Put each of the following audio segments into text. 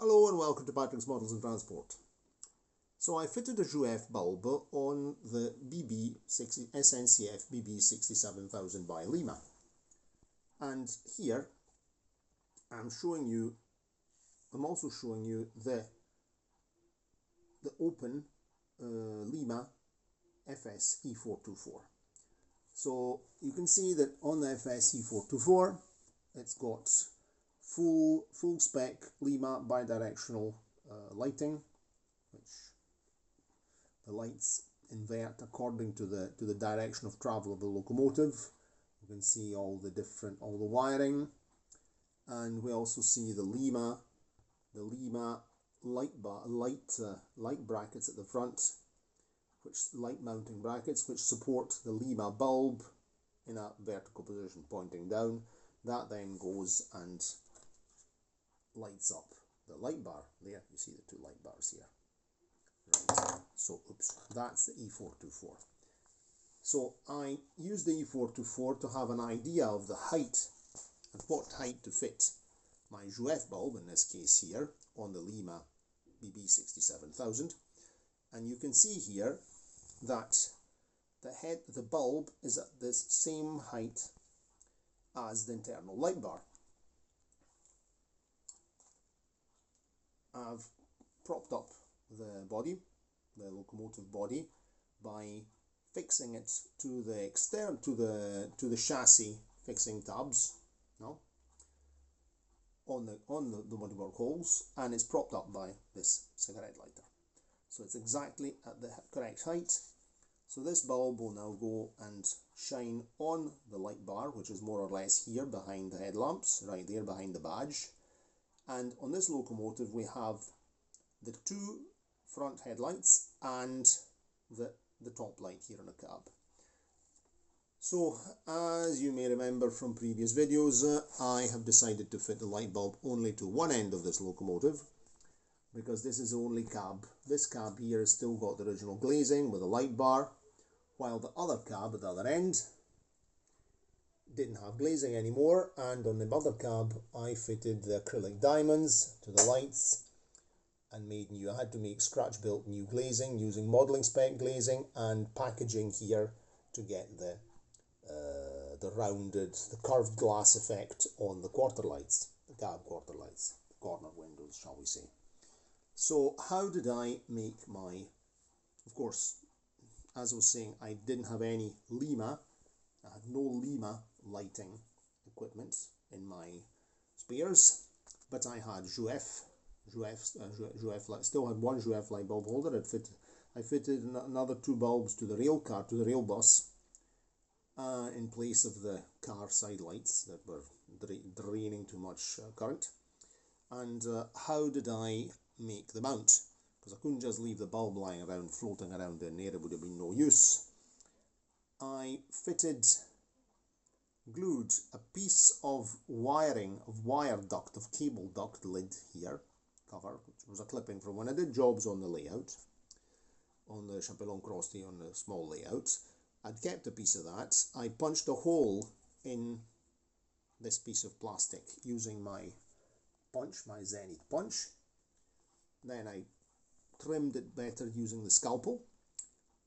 Hello and welcome to Patrick's Models and Transport. So I fitted a Jouef bulb on the SNCF BB67001 by Lima, and here I'm also showing you the open Lima FS E424. So you can see that on the FS E424 it's got full spec Lima bidirectional lighting, which the lights invert according to the direction of travel of the locomotive. You can see all the wiring, and we also see the Lima light brackets at the front, light mounting brackets which support the Lima bulb in a vertical position pointing down. That then goes and lights up the light bar. There you see the two light bars here. Right. So that's the E424. So I use the E424 to have an idea of the height and what height to fit my Jouef bulb, in this case here, on the Lima BB67000. And you can see here that the bulb is at this same height as the internal light bar. I've propped up the locomotive body, by fixing it to the chassis fixing tabs, on the bodywork holes, and it's propped up by this cigarette lighter. So it's exactly at the correct height. So this bulb will now go and shine on the light bar, which is more or less here behind the headlamps, right there behind the badge. And on this locomotive we have the two front headlights and the top light here on the cab. So as you may remember from previous videos, I have decided to fit the light bulb only to one end of this locomotive, because this is the only cab. This cab here has still got the original glazing with a light bar, while the other cab at the other end didn't have glazing anymore, and on the other cab I fitted the acrylic diamonds to the lights and I had to make scratch built new glazing using modelling spec glazing and packaging here to get the curved glass effect on the quarter lights, the cab quarter lights, the corner windows, shall we say. So how did I make of course, as I was saying, I didn't have any Lima. I had no Lima lighting equipment in my spares, but I had Jouef light. Still had one Jouef light bulb holder. I fitted another two bulbs to the rail bus, in place of the car side lights that were draining too much current. And how did I make the mount? Because I couldn't just leave the bulb lying around, floating around in there. It would have been no use. I glued a piece of wire duct, of cable duct lid here, cover, which was a clipping from when I did jobs on the layout, on the Chapelon Crossty, on the small layout. I'd kept a piece of that. I punched a hole in this piece of plastic using my Zenith punch. Then I trimmed it better using the scalpel.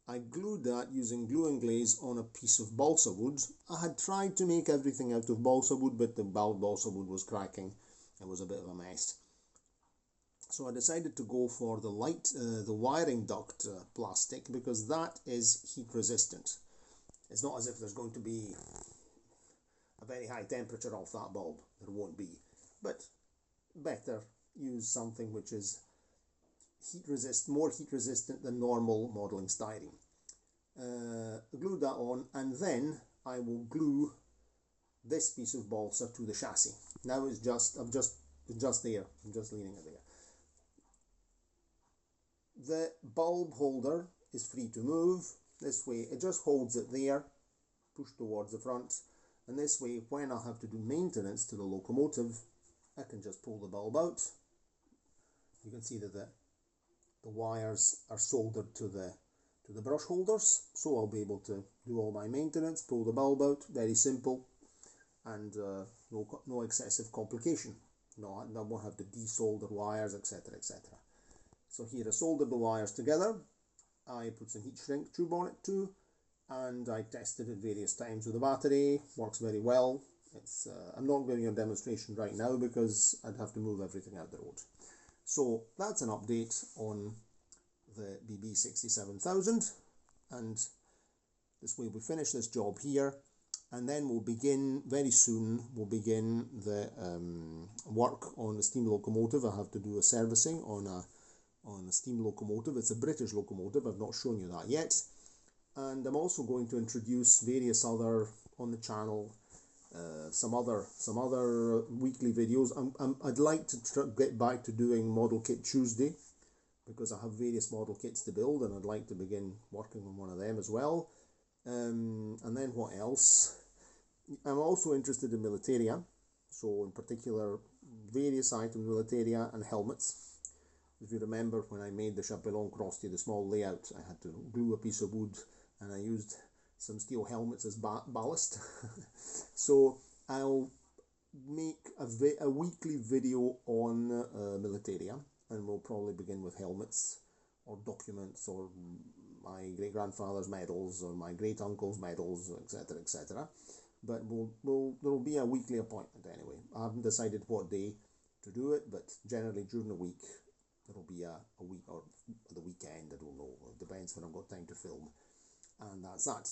I glued that using glue and glaze on a piece of balsa wood. I had tried to make everything out of balsa wood, but the balsa wood was cracking. It was a bit of a mess. So I decided to go for the wiring duct plastic, because that is heat resistant. It's not as if there's going to be a very high temperature off that bulb. There won't be. But better use something which is more heat resistant than normal modelling styrene. Glue that on, and then I will glue this piece of balsa to the chassis. Now it's just there. I'm just leaning it there. The bulb holder is free to move. This way it just holds it there, pushed towards the front, and this way when I have to do maintenance to the locomotive, I can just pull the bulb out. You can see that the wires are soldered to the brush holders, so I'll be able to do all my maintenance, pull the bulb out, very simple, and no excessive complication. I won't have to desolder wires, etc, etc. So here I soldered the wires together, I put some heat shrink tube on it too, and I tested it various times with the battery. Works very well. It's I'm not giving you a demonstration right now because I'd have to move everything out the road. So that's an update on the BB67000, and this way we finish this job here, and then we'll begin very soon. We'll begin the work on the steam locomotive. I have to do a servicing on a steam locomotive. It's a British locomotive. I've not shown you that yet. And I'm also going to introduce various other on the channel, some other weekly videos. I'd like to get back to doing Model Kit Tuesday, because I have various model kits to build, and I'd like to begin working on one of them as well. And then what else? I'm also interested in militaria, so in particular various items, militaria and helmets. If you remember, when I made the Chapelon Crosti, the small layout, I had to glue a piece of wood and I used some steel helmets as ballast. So I'll make a weekly video on militaria, and we'll probably begin with helmets or documents or my great-grandfather's medals or my great-uncle's medals, etc, etc. But there'll be a weekly appointment anyway. I haven't decided what day to do it, but generally during the week there'll be a week, or the weekend, I don't know, it depends when I've got time to film. And that's that.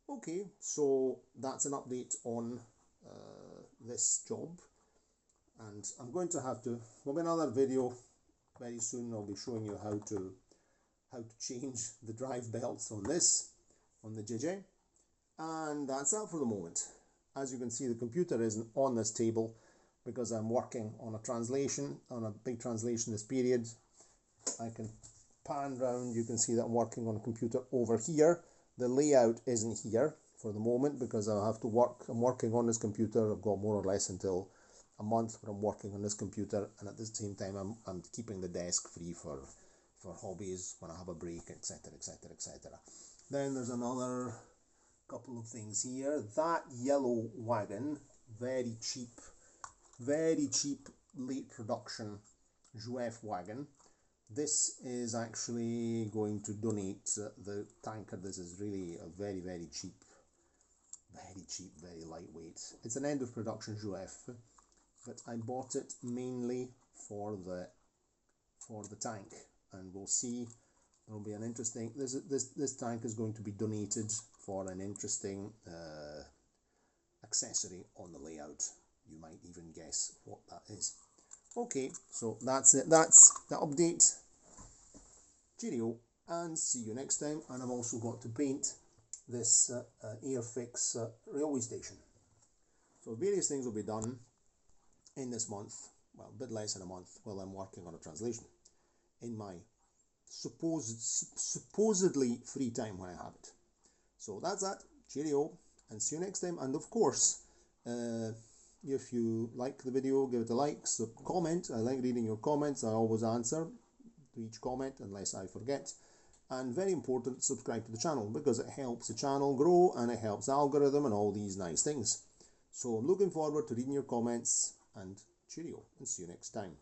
Okay, so that's an update on this job, and I'm going to have to, there'll be another video very soon. I'll be showing you how to change the drive belts on this, on the JJ. And that's that for the moment. As you can see, the computer isn't on this table because I'm working on a translation, on a big translation this period. I can pan round, you can see that I'm working on a computer over here. The layout isn't here for the moment because I have to work. I'm working on this computer. I've got more or less until a month where I'm working on this computer, and at the same time I'm keeping the desk free for hobbies when I have a break, etc, etc, etc. Then there's another couple of things here. That yellow wagon, very cheap late production Jouef wagon. This is actually going to donate the tanker. This is really a very cheap, very lightweight. It's an end of production Jouef, but I bought it mainly for the tank, and we'll see. There'll be an interesting. This tank is going to be donated for an interesting accessory on the layout. You might even guess what that is. Okay, so that's it. That's the update. Cheerio, and see you next time. And I've also got to paint this Airfix railway station. So various things will be done in this month. Well, a bit less than a month while I'm working on a translation in my supposedly free time when I have it. So that's that. Cheerio, and see you next time. And of course, if you like the video, give it a like, comment. I like reading your comments. I always answer to each comment unless I forget. And very important, subscribe to the channel because it helps the channel grow and it helps the algorithm and all these nice things. So I'm looking forward to reading your comments, and cheerio, and see you next time.